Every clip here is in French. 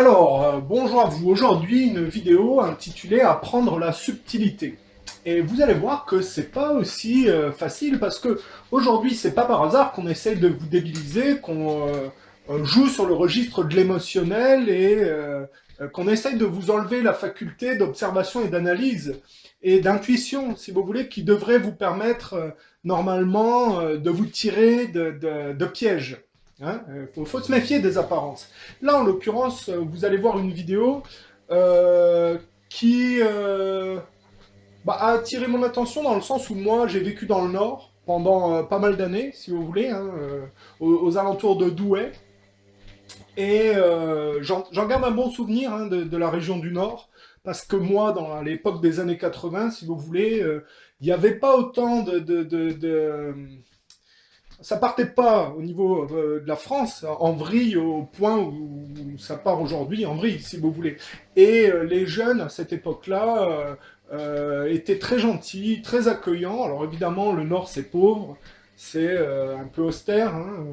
Bonjour à vous. Aujourd'hui, une vidéo intitulée Apprendre la subtilité. Et vous allez voir que c'est pas aussi facile parce que aujourd'hui, c'est pas par hasard qu'on essaye de vous débiliser, qu'on joue sur le registre de l'émotionnel et qu'on essaye de vous enlever la faculté d'observation et d'analyse et d'intuition, si vous voulez, qui devrait vous permettre normalement de vous tirer de pièges. Hein, faut se méfier des apparences. Là, en l'occurrence, vous allez voir une vidéo qui a attiré mon attention dans le sens où moi, j'ai vécu dans le Nord pendant pas mal d'années, si vous voulez, hein, aux alentours de Douai. Et j'en garde un bon souvenir hein, de la région du Nord, parce que moi, à l'époque des années 80, si vous voulez, il n'y avait pas autant ça partait pas au niveau de la France en vrille au point où ça part aujourd'hui en vrille, si vous voulez. Et les jeunes à cette époque-là étaient très gentils, très accueillants. Alors évidemment, le Nord c'est pauvre, c'est un peu austère. Hein.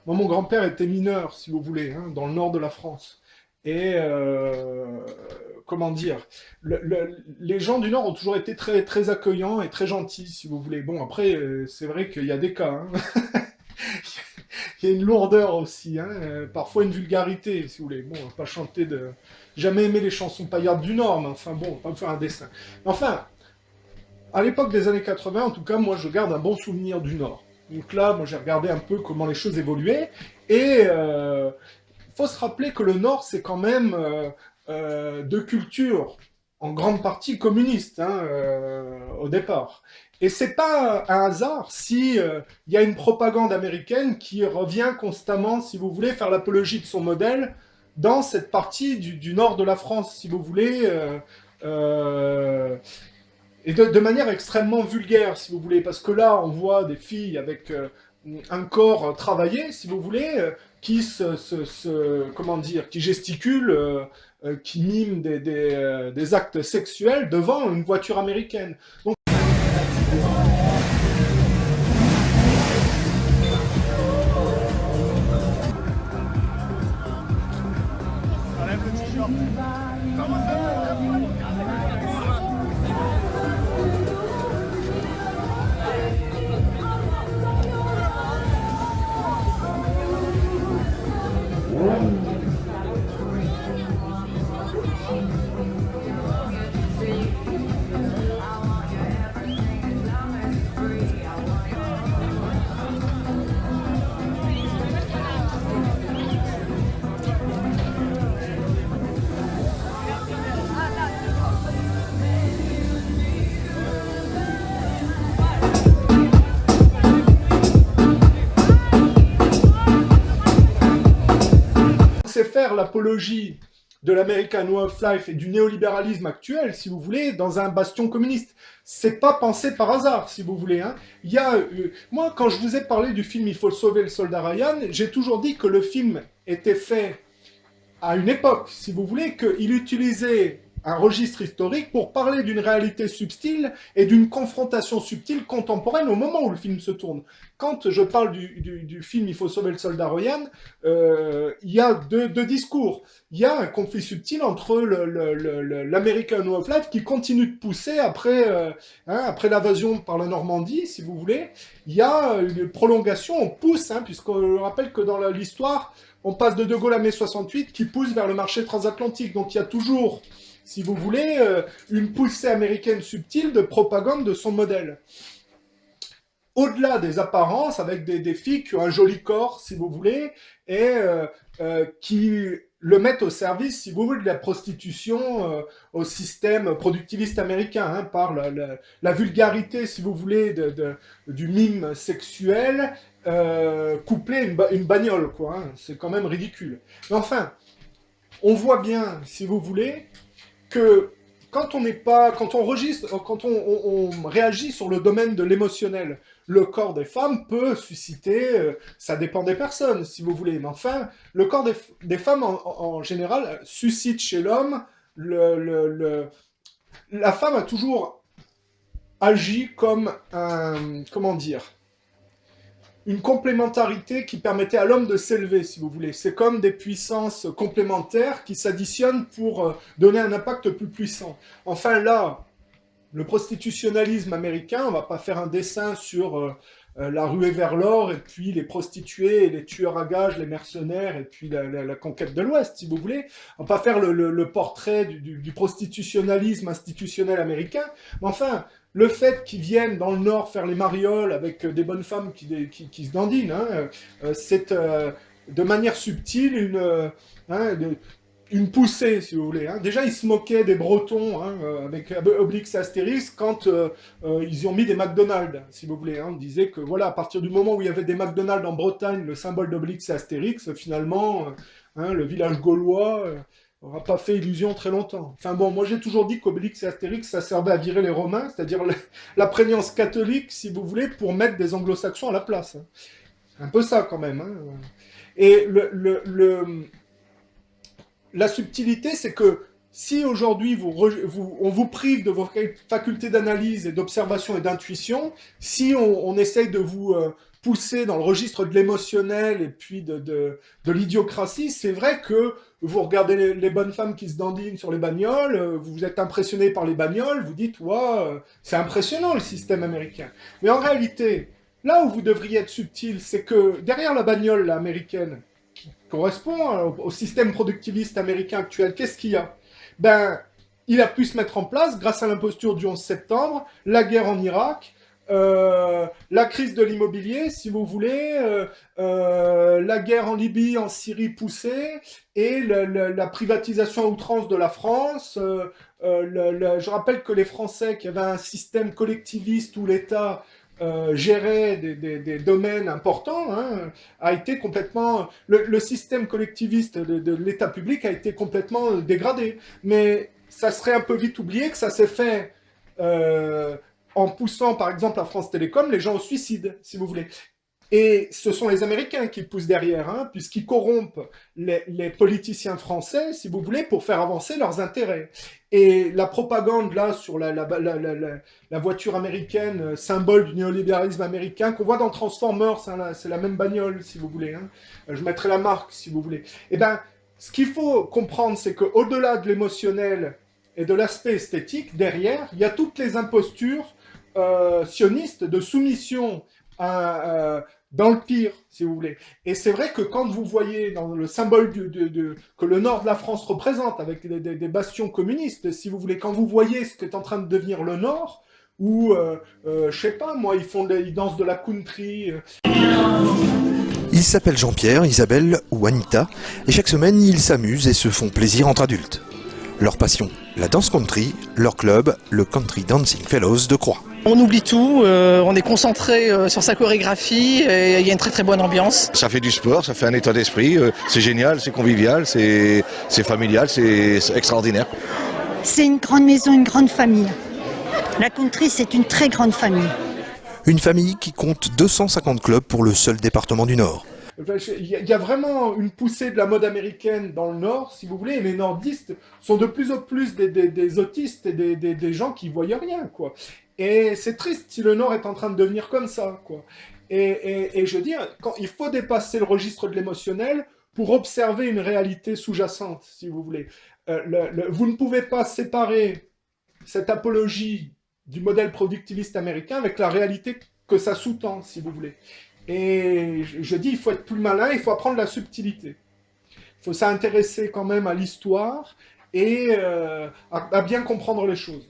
Moi, mon grand-père était mineur, si vous voulez, hein, dans le nord de la France. Et comment dire, les gens du Nord ont toujours été très, très accueillants et très gentils, si vous voulez. Bon, après, c'est vrai qu'il y a des cas. Hein. Il y a une lourdeur aussi, hein, parfois une vulgarité, si vous voulez. Bon, on va pas chanter de... Jamais aimé les chansons paillardes du Nord, mais enfin bon, on va pas me faire un dessin. Enfin, à l'époque des années 80, en tout cas, moi je garde un bon souvenir du Nord. Donc là, moi j'ai regardé un peu comment les choses évoluaient, et faut se rappeler que le Nord, c'est quand même de culture en grande partie communiste hein, au départ. Et c'est pas un hasard si il y a une propagande américaine qui revient constamment, si vous voulez, faire l'apologie de son modèle dans cette partie du nord de la France, si vous voulez, et de manière extrêmement vulgaire, si vous voulez, parce que là, on voit des filles avec un corps travaillé, si vous voulez, qui comment dire, qui gesticulent, qui miment des actes sexuels devant une voiture américaine. Donc, c'est faire l'apologie de l'American Way of Life et du néolibéralisme actuel, si vous voulez, dans un bastion communiste. C'est pas pensé par hasard, si vous voulez. Hein. Il y a, moi, quand je vous ai parlé du film Il faut sauver le soldat Ryan, j'ai toujours dit que le film était fait à une époque, si vous voulez, qu'il utilisait un registre historique pour parler d'une réalité subtile et d'une confrontation subtile contemporaine au moment où le film se tourne. Quand je parle du film Il faut sauver le soldat Ryan, il y a deux discours. Il y a un conflit subtil entre l'American Way of Life qui continue de pousser après l'invasion par la Normandie, si vous voulez. Il y a une prolongation, on pousse, hein, puisqu'on rappelle que dans l'histoire, on passe de Gaulle à mai 68 qui pousse vers le marché transatlantique. Donc il y a toujours, si vous voulez, une poussée américaine subtile de propagande de son modèle. Au-delà des apparences, avec des filles qui ont un joli corps, si vous voulez, et qui le mettent au service, si vous voulez, de la prostitution au système productiviste américain, hein, par la vulgarité, si vous voulez, du mime sexuel, couplé une bagnole, quoi. Hein. C'est quand même ridicule. Mais enfin, on voit bien, si vous voulez, que quand on réagit sur le domaine de l'émotionnel, le corps des femmes peut susciter, ça dépend des personnes, si vous voulez, mais enfin, le corps des femmes en général suscite chez l'homme la femme a toujours agi comme un, comment dire, une complémentarité qui permettait à l'homme de s'élever, si vous voulez. C'est comme des puissances complémentaires qui s'additionnent pour donner un impact plus puissant. Enfin là, le prostitutionnalisme américain, on va pas faire un dessin sur la ruée vers l'or, et puis les prostituées, et les tueurs à gages, les mercenaires, et puis la conquête de l'Ouest, si vous voulez. On va pas faire le portrait du prostitutionnalisme institutionnel américain, mais enfin, le fait qu'ils viennent dans le Nord faire les marioles avec des bonnes femmes qui se dandinent, hein, c'est de manière subtile une poussée, si vous voulez. Hein. Déjà, ils se moquaient des Bretons hein, avec Obélix et Astérix quand ils y ont mis des McDonald's, si vous voulez. Hein. On disait que voilà, à partir du moment où il y avait des McDonald's en Bretagne, le symbole d'Obélix et Astérix, finalement, hein, le village gaulois n'aura pas fait illusion très longtemps. Enfin bon, moi j'ai toujours dit qu'Obélix et Astérix, ça servait à virer les Romains, c'est-à-dire la prégnance catholique, si vous voulez, pour mettre des anglo-saxons à la place. Hein. C'est un peu ça quand même. Hein. Et la subtilité, c'est que si aujourd'hui on vous prive de vos facultés d'analyse et d'observation et d'intuition, si on essaye de vous pousser dans le registre de l'émotionnel et puis de l'idiocratie, c'est vrai que vous regardez les bonnes femmes qui se dandinent sur les bagnoles, vous êtes impressionné par les bagnoles, vous dites ouais, c'est impressionnant le système américain. Mais en réalité, là où vous devriez être subtil, c'est que derrière la bagnole là, américaine, correspond au système productiviste américain actuel, qu'est-ce qu'il y a? Ben, il a pu se mettre en place, grâce à l'imposture du 11 septembre, la guerre en Irak, la crise de l'immobilier, si vous voulez, la guerre en Libye, en Syrie poussée, et la privatisation à outrance de la France. Je rappelle que les Français, qui avaient un système collectiviste où l'État gérait des domaines importants, hein, a été complètement... Le système collectiviste de l'État public a été complètement dégradé. Mais ça serait un peu vite oublié que ça s'est fait en poussant, par exemple, à France Télécom, les gens au suicide, si vous voulez. Et ce sont les Américains qui poussent derrière, hein, puisqu'ils corrompent les politiciens français, si vous voulez, pour faire avancer leurs intérêts. Et la propagande, là, sur la voiture américaine, symbole du néolibéralisme américain, qu'on voit dans Transformers, hein, c'est la même bagnole, si vous voulez. Hein. Je mettrai la marque, si vous voulez. Eh bien, ce qu'il faut comprendre, c'est qu'au-delà de l'émotionnel et de l'aspect esthétique, derrière, il y a toutes les impostures sionistes de soumission dans le pire, si vous voulez. Et c'est vrai que quand vous voyez dans le symbole que le nord de la France représente, avec des bastions communistes, si vous voulez, quand vous voyez ce qu'est en train de devenir le nord, où, je sais pas, moi, ils dansent de la country. Ils s'appellent Jean-Pierre, Isabelle ou Anita, et chaque semaine, ils s'amusent et se font plaisir entre adultes. Leur passion, la danse country, leur club, le Country Dancing Fellows de Croix. On oublie tout, on est concentré sur sa chorégraphie et il y a une très très bonne ambiance. Ça fait du sport, ça fait un état d'esprit, c'est génial, c'est convivial, c'est familial, c'est extraordinaire. C'est une grande maison, une grande famille. La country, c'est une très grande famille. Une famille qui compte 250 clubs pour le seul département du Nord. Il y a vraiment une poussée de la mode américaine dans le Nord, si vous voulez, et les nordistes sont de plus en plus des autistes et des gens qui ne voient rien, quoi. Et c'est triste si le Nord est en train de devenir comme ça, quoi. Et je veux dire, il faut dépasser le registre de l'émotionnel pour observer une réalité sous-jacente, si vous voulez. Vous ne pouvez pas séparer cette apologie du modèle productiviste américain avec la réalité que ça sous-tend, si vous voulez. Et je dis, il faut être plus malin, il faut apprendre la subtilité. Il faut s'intéresser quand même à l'histoire et à bien comprendre les choses.